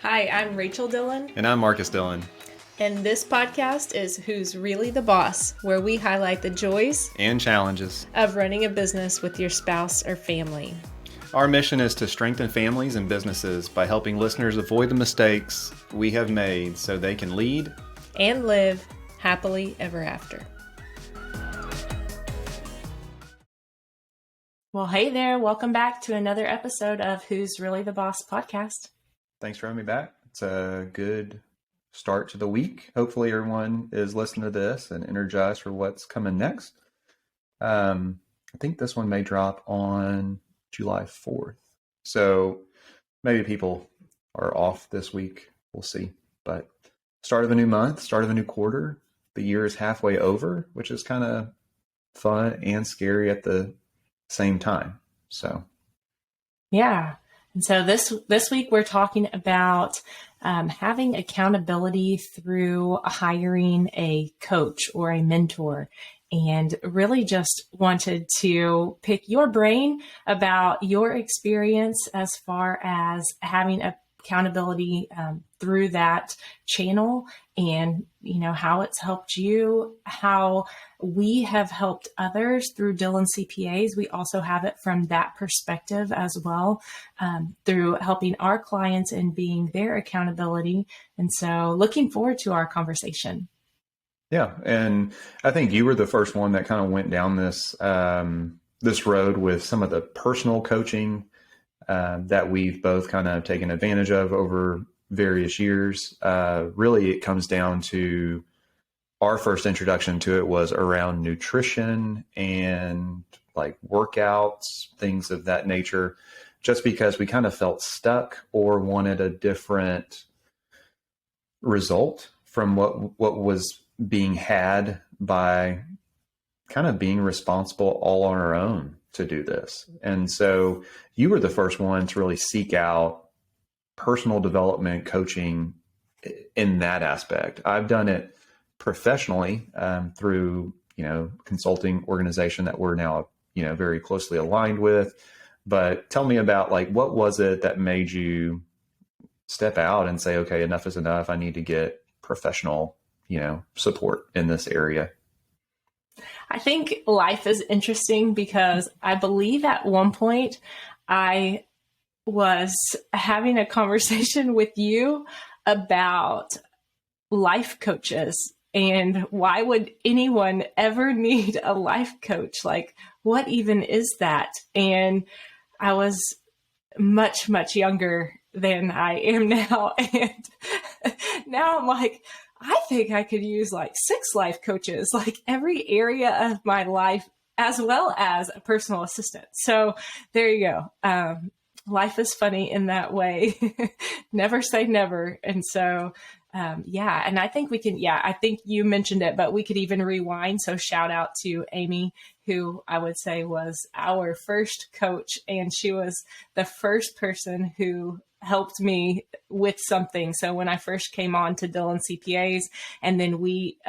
Hi, I'm Rachel Dillon. And I'm Marcus Dillon. And this podcast is Who's Really the Boss, where we highlight the joys and challenges of running a business with your spouse or family. Our mission is to strengthen families and businesses by helping listeners avoid the mistakes we have made so they can lead and live happily ever after. Well, hey there. Welcome back to another episode of Who's Really the Boss podcast. Thanks for having me back. It's a good start to the week. Hopefully everyone is listening to this and energized for what's coming next. I think this one may drop on July 4th. So maybe people are off this week. We'll see. But start of a new month, start of a new quarter. The year is halfway over, which is kind of fun and scary at the same time. So, yeah. And so this week we're talking about having accountability through hiring a coach or a mentor, and really just wanted to pick your brain about your experience as far as having accountability through that channel, and how it's helped you, how we have helped others through Dillon CPAs. We also have it from that perspective as well, through helping our clients and being their accountability. And so looking forward to our conversation. Yeah. And I think you were the first one that kind of went down this road with some of the personal coaching that we've both kind of taken advantage of over various years. Really, it comes down to our first introduction to it was around nutrition and like workouts, things of that nature, just because we kind of felt stuck or wanted a different result from what was being had by kind of being responsible all on our own to do this. And so you were the first one to really seek out personal development coaching in that aspect. I've done it professionally through, consulting organization that we're now, very closely aligned with. But tell me about what was it that made you step out and say, okay, enough is enough. I need to get professional, support in this area. I think life is interesting because I believe at one point I was having a conversation with you about life coaches and why would anyone ever need a life coach? Like, what even is that? And I was much, much younger than I am now. And now I'm like, I think I could use 6 life coaches, every area of my life, as well as a personal assistant. So there you go. Life is funny in that way. Never say never. And so, and I think we can, I think you mentioned it, but we could even rewind. So shout out to Amy, who I would say was our first coach. And she was the first person who helped me with something. So when I first came on to Dillon CPAs, and then we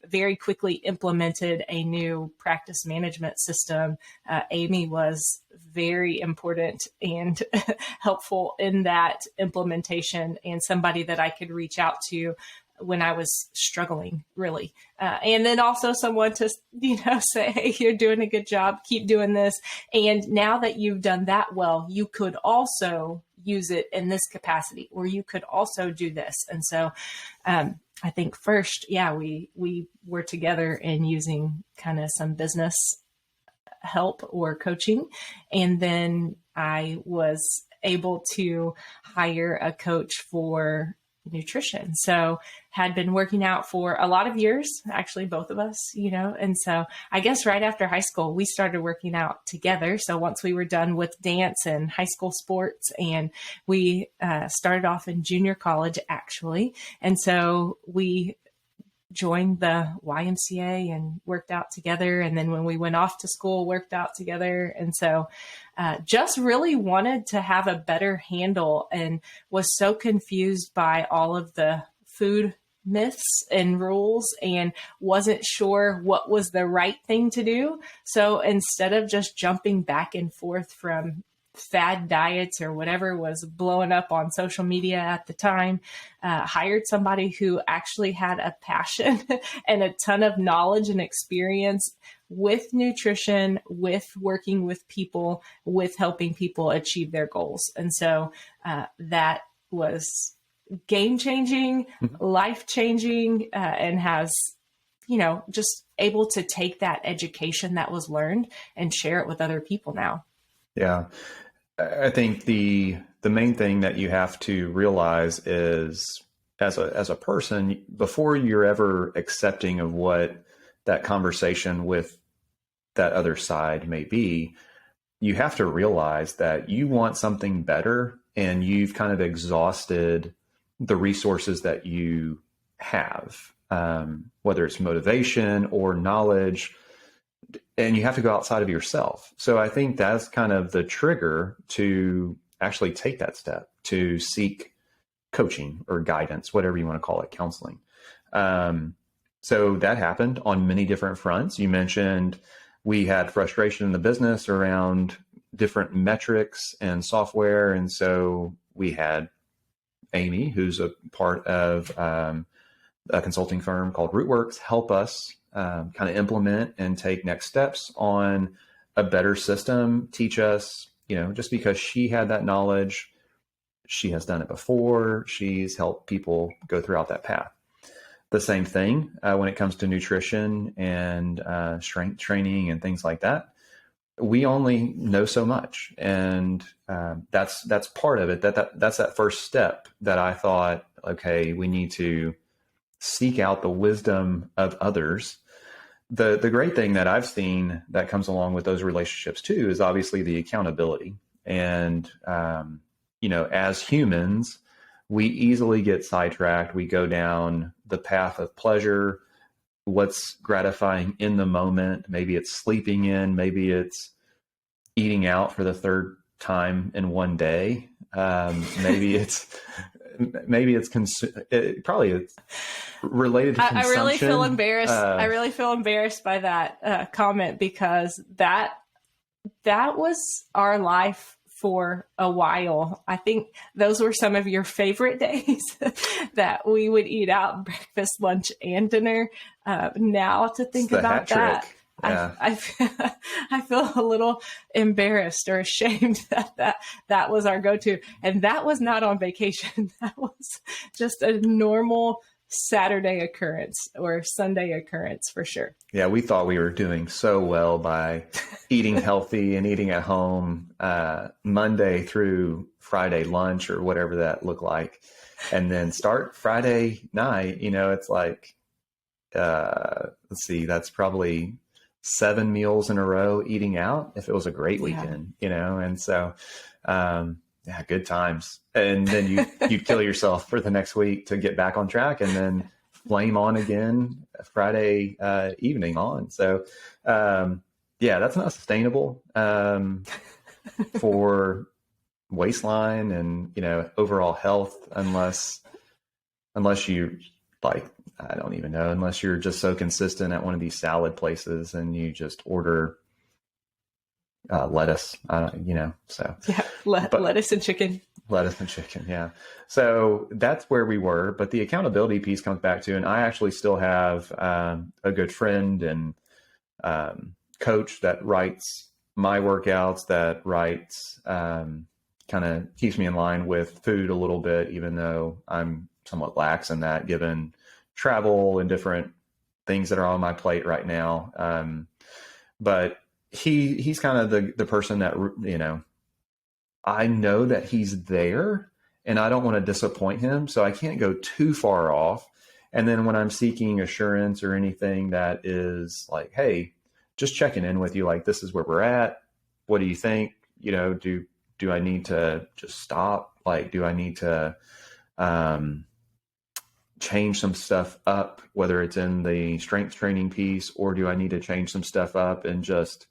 very quickly implemented a new practice management system, Amy was very important and helpful in that implementation, and somebody that I could reach out to when I was struggling, really. And then also someone to, say, hey, you're doing a good job, keep doing this. And now that you've done that well, you could also use it in this capacity, or you could also do this. And so I think first, we were together in using kind of some business help or coaching. And then I was able to hire a coach for nutrition. So had been working out for a lot of years, actually, both of us, and so I guess right after high school, we started working out together. So once we were done with dance and high school sports, and we started off in junior college, actually. And so we joined the YMCA and worked out together. And then when we went off to school, worked out together. And so just really wanted to have a better handle, and was so confused by all of the food myths and rules, and wasn't sure what was the right thing to do. So instead of just jumping back and forth from fad diets or whatever was blowing up on social media at the time, hired somebody who actually had a passion and a ton of knowledge and experience with nutrition, with working with people, with helping people achieve their goals. And so that was game changing, life changing, and has, just able to take that education that was learned and share it with other people now. Yeah. I think the main thing that you have to realize is as a person, before you're ever accepting of what that conversation with that other side may be, you have to realize that you want something better and you've kind of exhausted the resources that you have, whether it's motivation or knowledge, and you have to go outside of yourself. So I think that's kind of the trigger to actually take that step, to seek coaching or guidance, whatever you want to call it, counseling. So that happened on many different fronts. You mentioned we had frustration in the business around different metrics and software. And so we had Amy, who's a part of a consulting firm called Rootworks, help us kind of implement and take next steps on a better system, teach us, just because she had that knowledge, she has done it before, she's helped people go throughout that path. The same thing when it comes to nutrition and strength training and things like that. We only know so much, and that's part of it. That's that first step that I thought, okay, we need to seek out the wisdom of others. The great thing that I've seen that comes along with those relationships too is obviously the accountability. And as humans, we easily get sidetracked. We go down the path of pleasure, what's gratifying in the moment. Maybe it's sleeping in, maybe it's eating out for the third time in one day. Maybe it's related to consumption. I really feel embarrassed. I really feel embarrassed by that comment, because that was our life for a while. I think those were some of your favorite days that we would eat out breakfast, lunch, and dinner. Now to think about that, yeah. I feel a little embarrassed or ashamed that was our go-to. And that was not on vacation. That was just a normal Saturday occurrence or Sunday occurrence for sure. Yeah, we thought we were doing so well by eating healthy and eating at home Monday through Friday lunch or whatever that looked like. And then start Friday night, it's like, let's see, that's probably 7 meals in a row eating out if it was a great weekend, and so, good times. And then you'd kill yourself for the next week to get back on track and then flame on again Friday evening on. So, that's not sustainable for waistline and, overall health unless you I don't even know, unless you're just so consistent at one of these salad places and you just order lettuce, so. Yeah, lettuce and chicken. Lettuce and chicken, yeah. So that's where we were. But the accountability piece comes back to, and I actually still have a good friend and coach that writes my workouts, that writes, kind of keeps me in line with food a little bit, even though I'm somewhat lax in that given travel and different things that are on my plate right now. But he's kind of the person that, I know that he's there and I don't want to disappoint him. So I can't go too far off. And then when I'm seeking assurance or anything that is like, hey, just checking in with you, like, this is where we're at. What do you think? Do I need to just stop? Like, do I need to, change some stuff up, whether it's in the strength training piece, or do I need to change some stuff up and just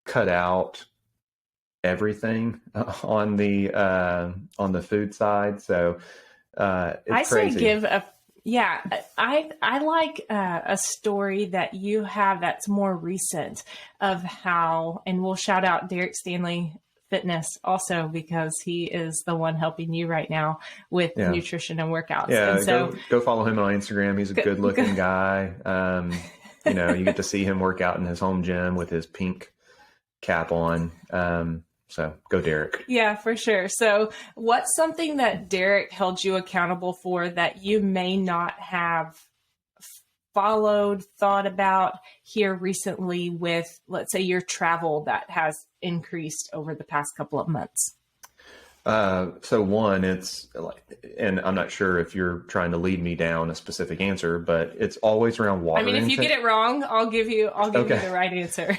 cut out everything on the food side? So it's crazy. I like a story that you have that's more recent of how, and we'll shout out Derek Stanley, Fitness also, because he is the one helping you right now with Yeah. nutrition and workouts. Yeah. And so Go follow him on Instagram. He's a good looking guy. You get to see him work out in his home gym with his pink cap on. So go Derek. yeah, for sure. So what's something that Derek held you accountable for that you may not have followed, thought about here recently with, let's say, your travel that has increased over the past couple of months? So one, it's like, and I'm not sure if you're trying to lead me down a specific answer, but it's always around water I mean, if you intake. get it wrong, I'll give you Okay. the right answer.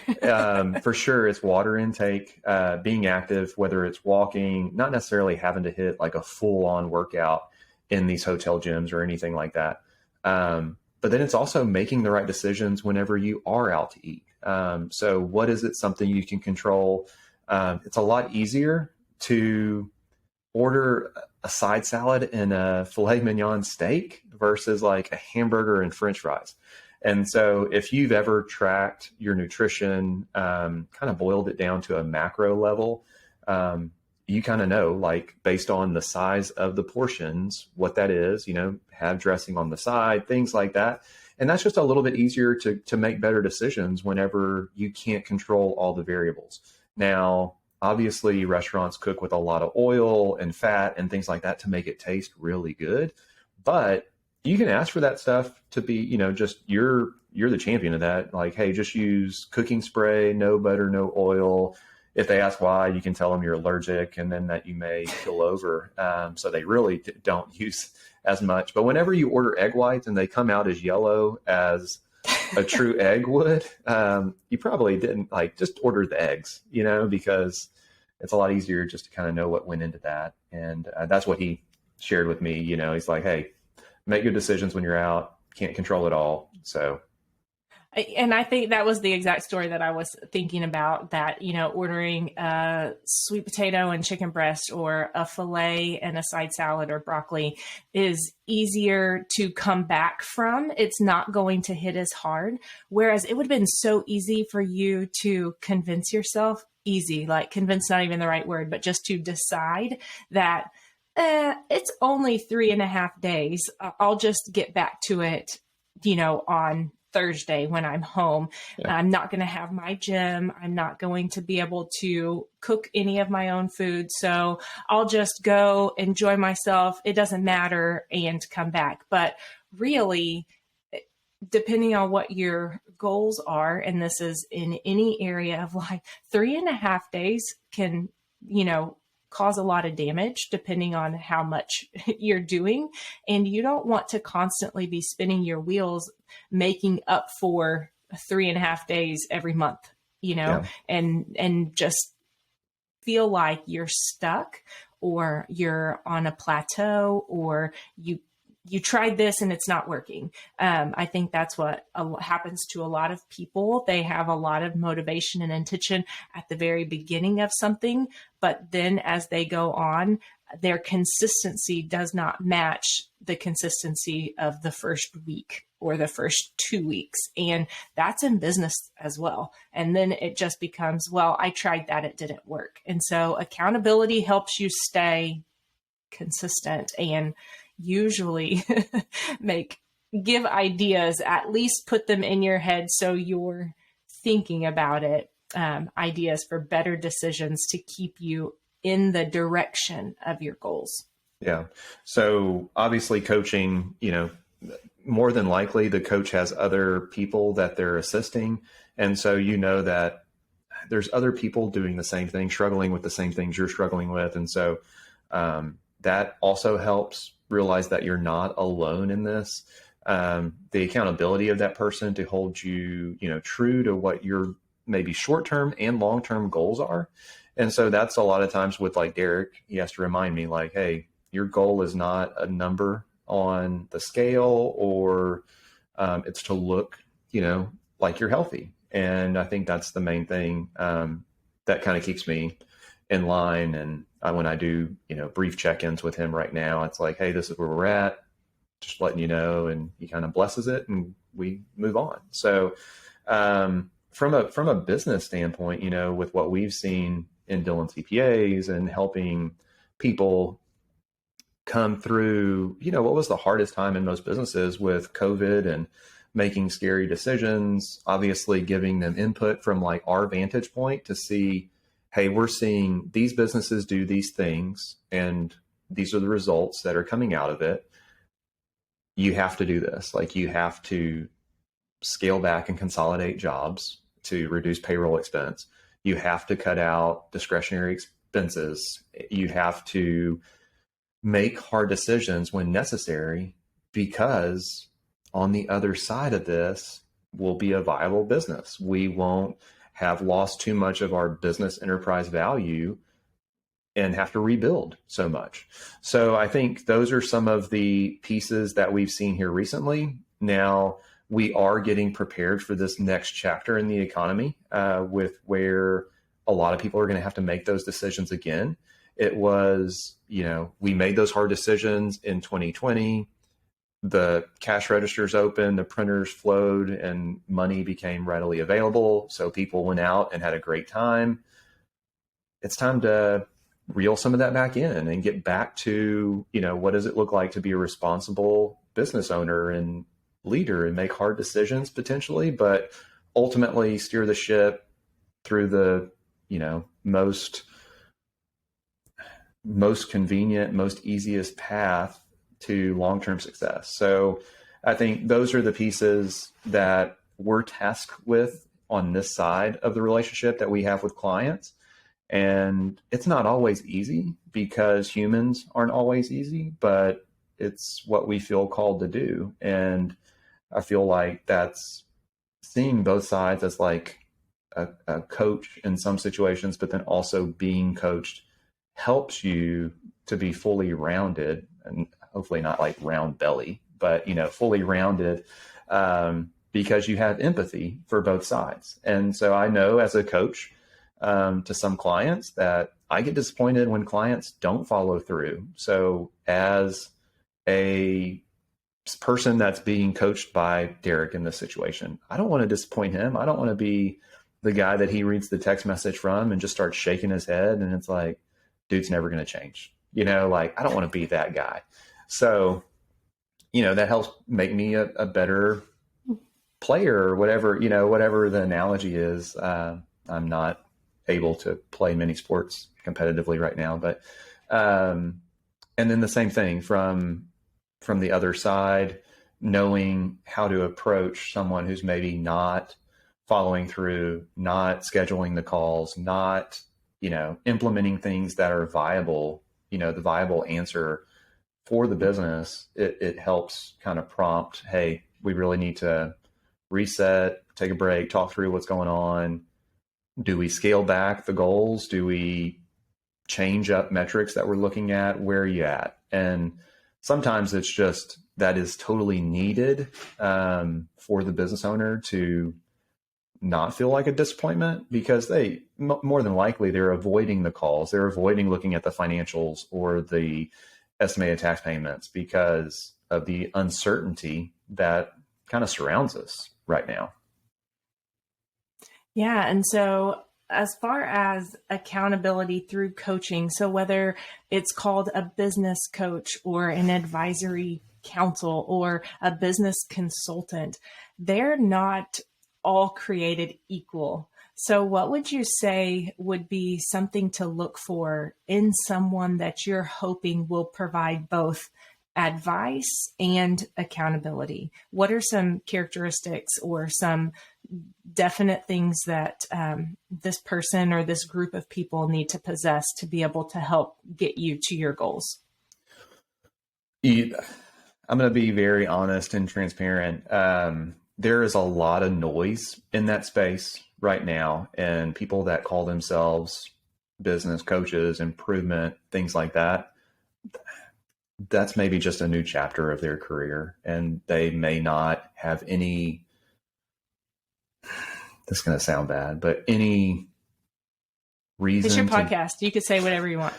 For sure, it's water intake, being active, whether it's walking, not necessarily having to hit like a full on workout in these hotel gyms or anything like that. But then it's also making the right decisions whenever you are out to eat. So what is it, something you can control? It's a lot easier to order a side salad and a filet mignon steak versus like a hamburger and French fries. And so if you've ever tracked your nutrition, kind of boiled it down to a macro level, you kind of know, like, based on the size of the portions, what that is, have dressing on the side, things like that. And that's just a little bit easier to make better decisions whenever you can't control all the variables. Now, obviously, restaurants cook with a lot of oil and fat and things like that to make it taste really good. But you can ask for that stuff to be, just you're the champion of that. Like, hey, just use cooking spray, no butter, no oil. If they ask why, you can tell them you're allergic and then that you may kill over. So they really don't use as much. But whenever you order egg whites and they come out as yellow as a true egg would, you probably didn't just order the eggs, because it's a lot easier just to kind of know what went into that. And that's what he shared with me. He's like, hey, make good decisions when you're out. Can't control it all. So. And I think that was the exact story that I was thinking about, that, ordering a sweet potato and chicken breast or a filet and a side salad or broccoli is easier to come back from. It's not going to hit as hard. Whereas it would have been so easy for you to convince yourself, like convince, not even the right word, but just to decide that it's only 3.5 days. I'll just get back to it, on Thursday when I'm home. Yeah. I'm not going to have my gym. I'm not going to be able to cook any of my own food. So I'll just go enjoy myself. It doesn't matter, and come back. But really, depending on what your goals are, and this is in any area of life, 3.5 days can, cause a lot of damage depending on how much you're doing. And you don't want to constantly be spinning your wheels, making up for 3.5 days every month, Yeah. and just feel like you're stuck, or you're on a plateau, or you tried this and it's not working. I think that's what happens to a lot of people. They have a lot of motivation and intention at the very beginning of something, but then as they go on, their consistency does not match the consistency of the first week or the first 2 weeks. And that's in business as well. And then it just becomes, well, I tried that, it didn't work. And so accountability helps you stay consistent and usually give ideas, at least put them in your head so you're thinking about it, ideas for better decisions to keep you in the direction of your goals. Yeah. So obviously coaching, more than likely the coach has other people that they're assisting. And so that there's other people doing the same thing, struggling with the same things you're struggling with. And so that also helps realize that you're not alone in this. The accountability of that person to hold you, true to what your maybe short-term and long-term goals are. And so that's a lot of times with like Derek, he has to remind me like, hey, your goal is not a number on the scale, or it's to look, like you're healthy. And I think that's the main thing that kind of keeps me in line. And when I do, brief check-ins with him right now, it's like, hey, this is where we're at, just letting you know. And he kind of blesses it and we move on. So from a business standpoint, with what we've seen, in Dillon CPAs and helping people come through, what was the hardest time in most businesses with COVID and making scary decisions, obviously giving them input from like our vantage point to see, hey, we're seeing these businesses do these things and these are the results that are coming out of it. You have to do this. Like you have to scale back and consolidate jobs to reduce payroll expense. You have to cut out discretionary expenses. You have to make hard decisions when necessary, because on the other side of this will be a viable business. We won't have lost too much of our business enterprise value and have to rebuild so much. So I think those are some of the pieces that we've seen here recently. Now we are getting prepared for this next chapter in the economy, with where a lot of people are going to have to make those decisions again. It was, we made those hard decisions in 2020. The cash registers opened, the printers flowed, and money became readily available. So people went out and had a great time. It's time to reel some of that back in and get back to, what does it look like to be a responsible business owner and leader and make hard decisions potentially, but ultimately steer the ship through the, most convenient, most easiest path to long-term success. So I think those are the pieces that we're tasked with on this side of the relationship that we have with clients. And it's not always easy because humans aren't always easy, but it's what we feel called to do. And I feel like that's seeing both sides as like a coach in some situations, but then also being coached helps you to be fully rounded, and hopefully not like round belly, but fully rounded, because you have empathy for both sides. And so I know as a coach, to some clients, that I get disappointed when clients don't follow through. So as a person that's being coached by Derek in this situation, I don't want to disappoint him. I don't want to be the guy that he reads the text message from and just starts shaking his head and it's like, dude's never going to change. I don't want to be that guy. So, that helps make me a better player or whatever, whatever the analogy is. I'm not able to play many sports competitively right now, but, and then the same thing from the other side, knowing how to approach someone who's maybe not following through, not scheduling the calls, not, implementing things that are viable, the viable answer for the business. It helps kind of prompt, hey, we really need to reset, take a break, talk through what's going on. Do we scale back the goals? Do we change up metrics that we're looking at? Where are you at? And sometimes it's just that is totally needed, for the business owner to not feel like a disappointment, because they more than likely they're avoiding the calls. They're avoiding looking at the financials or the estimated tax payments because of the uncertainty that kind of surrounds us right now. Yeah. And so as far as accountability through coaching, so whether it's called a business coach or an advisory counsel or a business consultant, they're not all created equal. So what would you say would be something to look for in someone that you're hoping will provide both advice and accountability? What are some characteristics or some definite things that this person or this group of people need to possess to be able to help get you to your goals? I'm going to be very honest and transparent. There is a lot of noise in that space right now, and people that call themselves business coaches, improvement, things like that. That's maybe just a new chapter of their career, and they may not have any, this is going to sound bad, but any reason. It's your podcast. You could say whatever you want.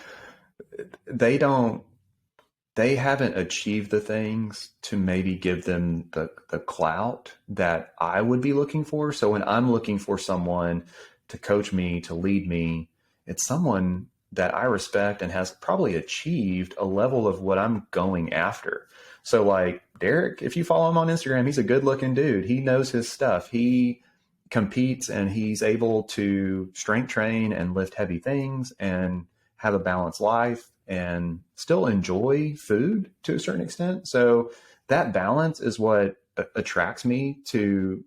They haven't achieved the things to maybe give them the clout that I would be looking for. So when I'm looking for someone to coach me, to lead me, it's someone that I respect and has probably achieved a level of what I'm going after. So like Derek, if you follow him on Instagram, he's a good looking dude. He knows his stuff. He competes and he's able to strength train and lift heavy things and have a balanced life and still enjoy food to a certain extent. So that balance is what attracts me to,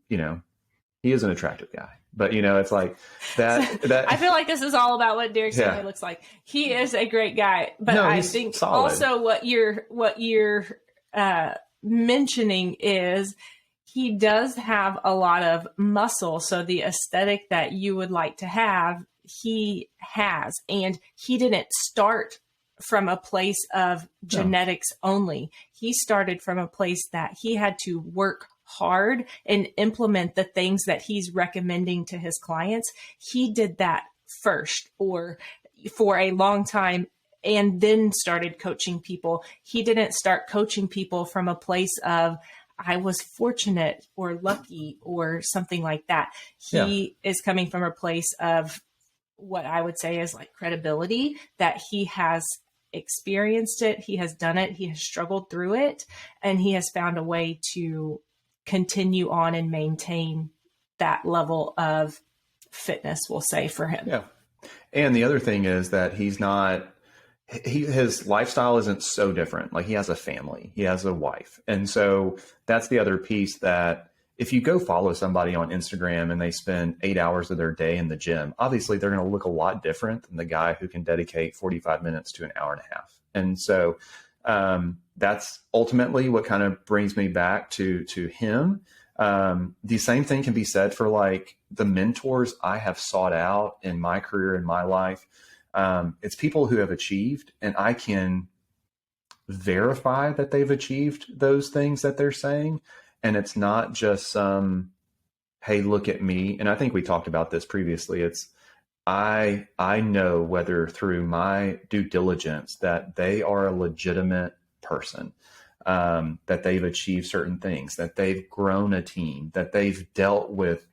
he is an attractive guy, but it's like that. I feel like this is all about what Derek Stanley looks like. He is a great guy, but No, I he's think solid. also what you're mentioning is he does have a lot of muscle. So the aesthetic that you would like to have, he has, and he didn't start from a place of genetics only. He started from a place that he had to work hard and implement the things that he's recommending to his clients. He did that first or for a long time and then started coaching people. He didn't start coaching people from a place of I was fortunate or lucky or something like that. He is coming from a place of what I would say is like credibility, that he has experienced it, he has done it, he has struggled through it, and he has found a way to continue on and maintain that level of fitness, we'll say, for him. Yeah. And the other thing is that his lifestyle isn't so different. Like he has a family, he has a wife. And so that's the other piece, that if you go follow somebody on Instagram and they spend 8 hours of their day in the gym, obviously they're going to look a lot different than the guy who can dedicate 45 minutes to an hour and a half. And so that's ultimately what kind of brings me back to him. The same thing can be said for like the mentors I have sought out in my career, in my life. It's people who have achieved, and I can verify that they've achieved those things that they're saying. And it's not just some, hey, look at me. And I think we talked about this previously. It's, I know whether through my due diligence that they are a legitimate person, that they've achieved certain things, that they've grown a team, that they've dealt with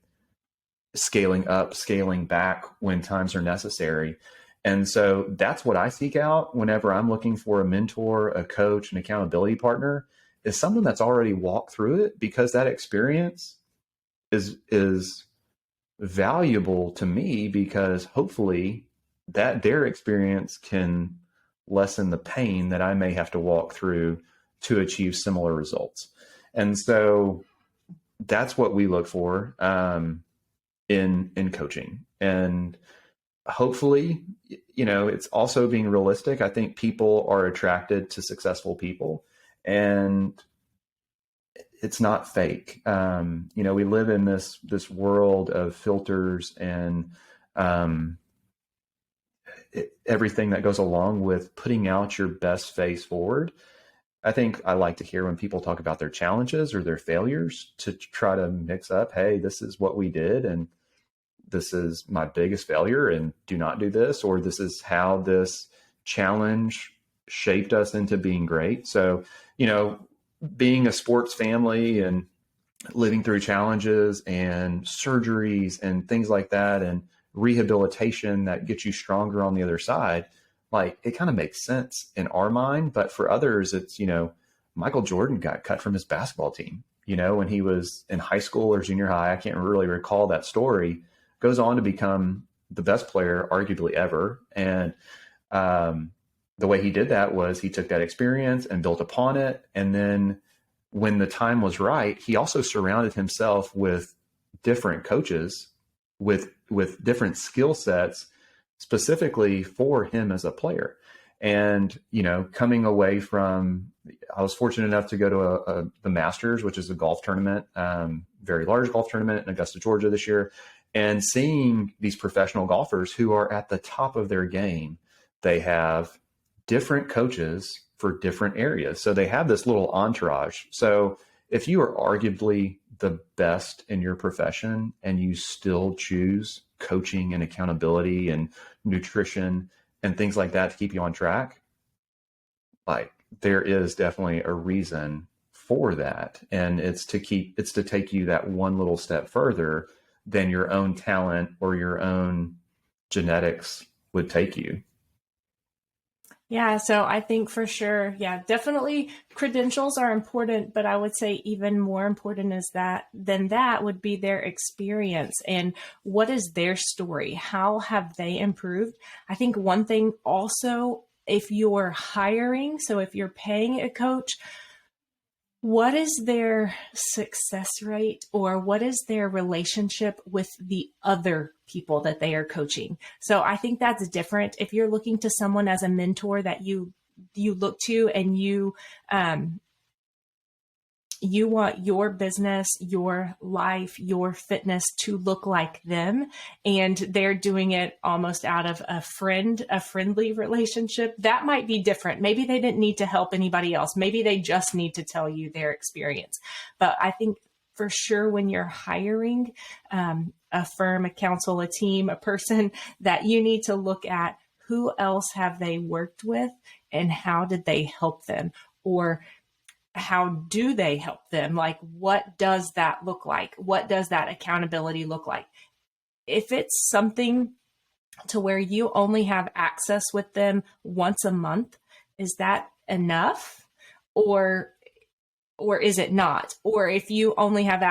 scaling up, scaling back when times are necessary. And so that's what I seek out whenever I'm looking for a mentor, a coach, an accountability partner, is someone that's already walked through it, because that experience is valuable to me, because hopefully that their experience can lessen the pain that I may have to walk through to achieve similar results. And so that's what we look for in coaching. And hopefully, it's also being realistic. I think people are attracted to successful people, and it's not fake. We live in this world of filters and everything that goes along with putting out your best face forward. I think I like to hear when people talk about their challenges or their failures, to try to mix up, hey, this is what we did, and this is my biggest failure, and do not do this, or this is how this challenge shaped us into being great. So, being a sports family and living through challenges and surgeries and things like that, and rehabilitation that gets you stronger on the other side, like it kind of makes sense in our mind. But for others, it's, Michael Jordan got cut from his basketball team, when he was in high school or junior high. I can't really recall that story. Goes on to become the best player arguably ever. And the way he did that was he took that experience and built upon it. And then when the time was right, he also surrounded himself with different coaches with different skill sets specifically for him as a player. And, coming away from, I was fortunate enough to go to the Masters, which is a golf tournament, very large golf tournament in Augusta, Georgia this year, and seeing these professional golfers who are at the top of their game. They have different coaches for different areas. So they have this little entourage. So if you are arguably the best in your profession and you still choose coaching and accountability and nutrition and things like that to keep you on track, like there is definitely a reason for that. And it's to take you that one little step further than your own talent or your own genetics would take you. Yeah, so I think for sure, yeah, definitely credentials are important, but I would say even more important is that than that would be their experience and what is their story? How have they improved? I think one thing also, if you're hiring, so if you're paying a coach, what is their success rate or what is their relationship with the other people that they are coaching? So I think that's different. If you're looking to someone as a mentor that you look to and you want your business, your life, your fitness to look like them, and they're doing it almost out of a friendly relationship, that might be different. Maybe they didn't need to help anybody else. Maybe they just need to tell you their experience. But I think for sure when you're hiring a firm, a council, a team, a person, that you need to look at who else have they worked with and how did they help them, or how do they help them? Like, what does that look like? What does that accountability look like? If it's something to where you only have access with them once a month, is that enough? Or is it not? Or if you only have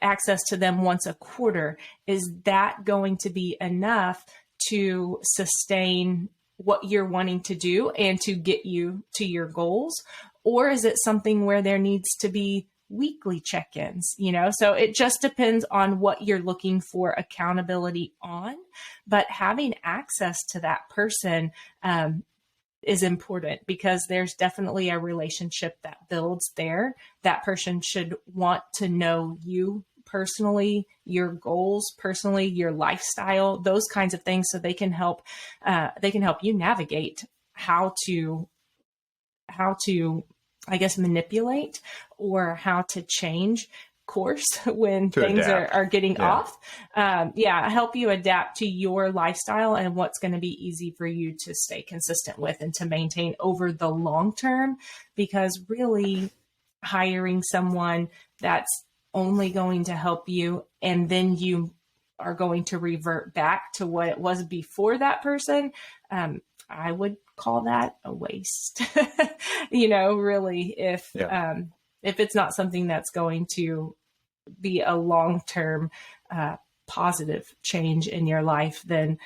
access to them once a quarter, is that going to be enough to sustain what you're wanting to do and to get you to your goals? Or is it something where there needs to be weekly check-ins, So it just depends on what you're looking for accountability on, but having access to that person, is important because there's definitely a relationship that builds there. That person should want to know you personally, your goals personally, your lifestyle, those kinds of things, so they can help you navigate how to I guess manipulate or how to change course when To things adapt. are getting Yeah. off. Help you adapt to your lifestyle and what's going to be easy for you to stay consistent with and to maintain over the long term. Because really, hiring someone that's only going to help you and then you are going to revert back to what it was before that person, I would call that a waste. Really, Yeah. if it's not something that's going to be a long-term positive change in your life, then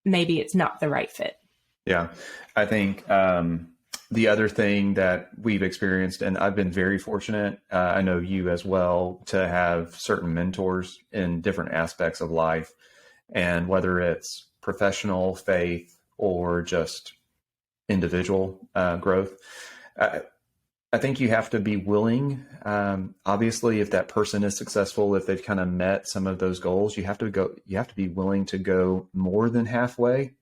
maybe it's not the right fit. Yeah. I think the other thing that we've experienced, and I've been very fortunate, I know you as well, to have certain mentors in different aspects of life. And whether it's professional, faith, or just individual growth, I think you have to be willing. Obviously, if that person is successful, if they've kind of met some of those goals, you have to be willing to go more than halfway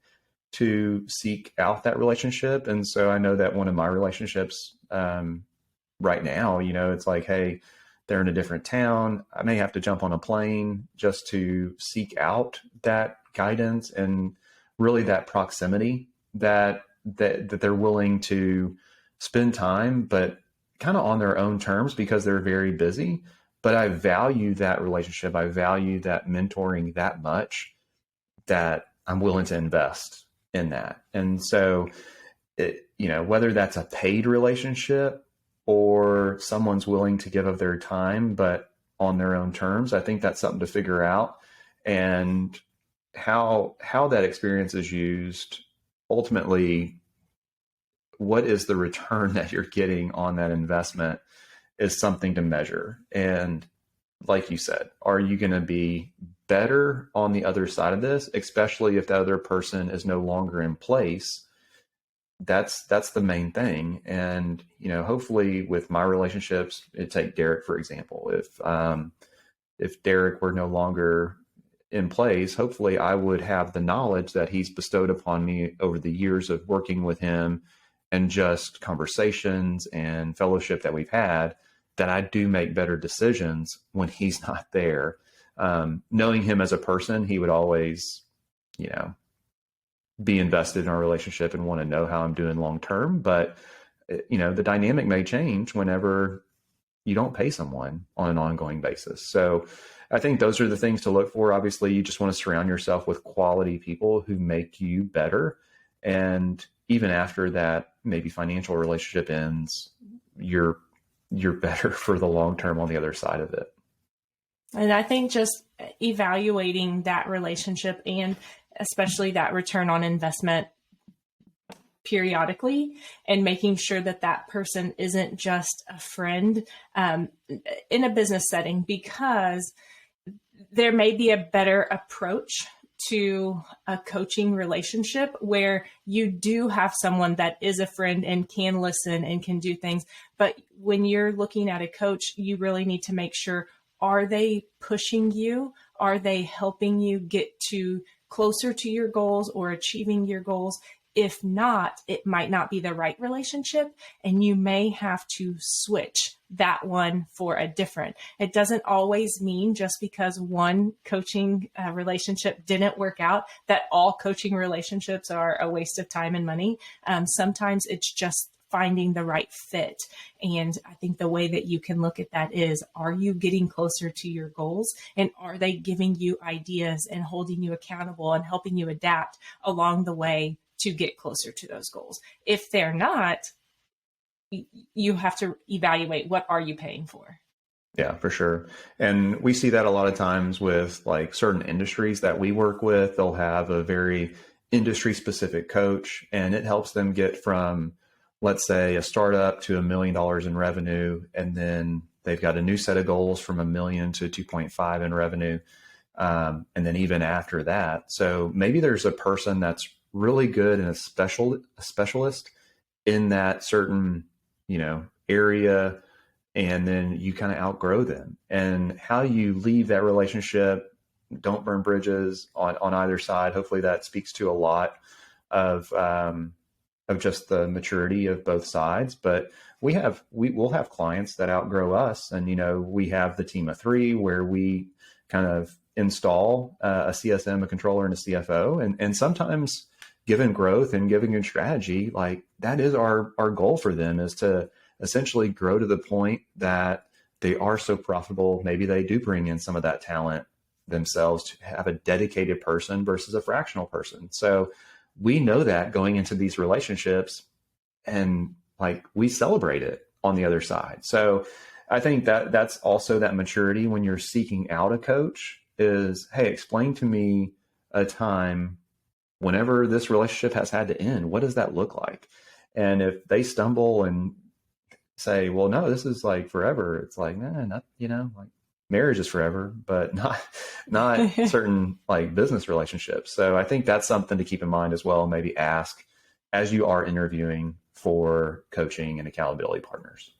to seek out that relationship. And so I know that one of my relationships right now, it's like, hey, they're in a different town. I may have to jump on a plane just to seek out that guidance and really that proximity that they're willing to spend time, but kind of on their own terms because they're very busy. But I value that relationship. I value that mentoring that much that I'm willing to invest in that. And so, whether that's a paid relationship or someone's willing to give of their time, but on their own terms, I think that's something to figure out. And how that experience is used, ultimately, what is the return that you're getting on that investment is something to measure. And like you said, are you going to be better on the other side of this, especially if that other person is no longer in place? That's the main thing. And, hopefully with my relationships, take Derek, for example, if Derek were no longer in place, hopefully I would have the knowledge that he's bestowed upon me over the years of working with him and just conversations and fellowship that we've had, that I do make better decisions when he's not there. Knowing him as a person, he would always, be invested in our relationship and want to know how I'm doing long term. But, the dynamic may change whenever you don't pay someone on an ongoing basis. So I think those are the things to look for. Obviously, you just want to surround yourself with quality people who make you better. And even after that, maybe financial relationship ends, you're better for the long term on the other side of it. And I think just evaluating that relationship and especially that return on investment periodically, and making sure that that person isn't just a friend in a business setting, because there may be a better approach to a coaching relationship where you do have someone that is a friend and can listen and can do things. But when you're looking at a coach, you really need to make sure, are they pushing you? Are they helping you get to closer to your goals or achieving your goals? If not, it might not be the right relationship, and you may have to switch that one for a different. It doesn't always mean just because one coaching relationship didn't work out that all coaching relationships are a waste of time and money. Sometimes it's just finding the right fit. And I think the way that you can look at that is, are you getting closer to your goals? And are they giving you ideas and holding you accountable and helping you adapt along the way to get closer to those goals? If they're not, you have to evaluate, what are you paying for? Yeah, for sure. And we see that a lot of times with like certain industries that we work with. They'll have a very industry specific coach, and it helps them get from, let's say, a startup to $1 million in revenue. And then they've got a new set of goals from 1 million to 2.5 in revenue. And then even after that. So maybe there's a person that's really good and a specialist in that certain, area, and then you kind of outgrow them. And how you leave that relationship, don't burn bridges on either side. Hopefully that speaks to a lot of just the maturity of both sides. But we'll have clients that outgrow us, and we have the team of 3 where we kind of install a CSM, a controller, and a CFO, and sometimes, given growth and given good strategy, like that is our goal for them, is to essentially grow to the point that they are so profitable. Maybe they do bring in some of that talent themselves to have a dedicated person versus a fractional person. So we know that going into these relationships, and like we celebrate it on the other side. So I think that that's also that maturity when you're seeking out a coach is, hey, explain to me a time whenever this relationship has had to end. What does that look like? And if they stumble and say, well, no, this is like forever, it's like, nah, not, like marriage is forever, but not certain like business relationships. So I think that's something to keep in mind as well. Maybe ask as you are interviewing for coaching and accountability partners.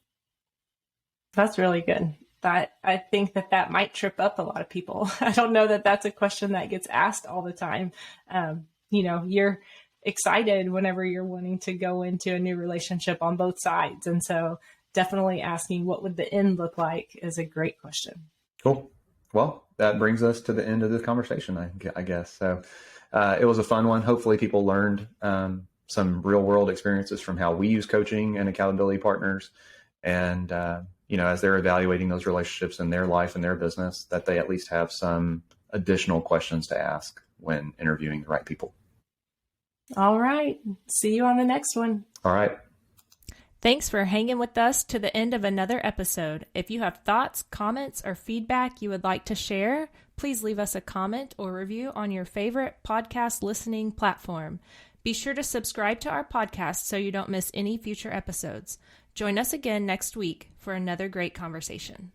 That's really good. I think that might trip up a lot of people. I don't know that that's a question that gets asked all the time. You're excited whenever you're wanting to go into a new relationship on both sides. And so definitely asking what would the end look like is a great question. Cool. Well, that brings us to the end of this conversation, I guess. So it was a fun one. Hopefully people learned some real world experiences from how we use coaching and accountability partners. And, as they're evaluating those relationships in their life and their business, that they at least have some additional questions to ask when interviewing the right people. All right. See you on the next one. All right. Thanks for hanging with us to the end of another episode. If you have thoughts, comments, or feedback you would like to share, please leave us a comment or review on your favorite podcast listening platform. Be sure to subscribe to our podcast so you don't miss any future episodes. Join us again next week for another great conversation.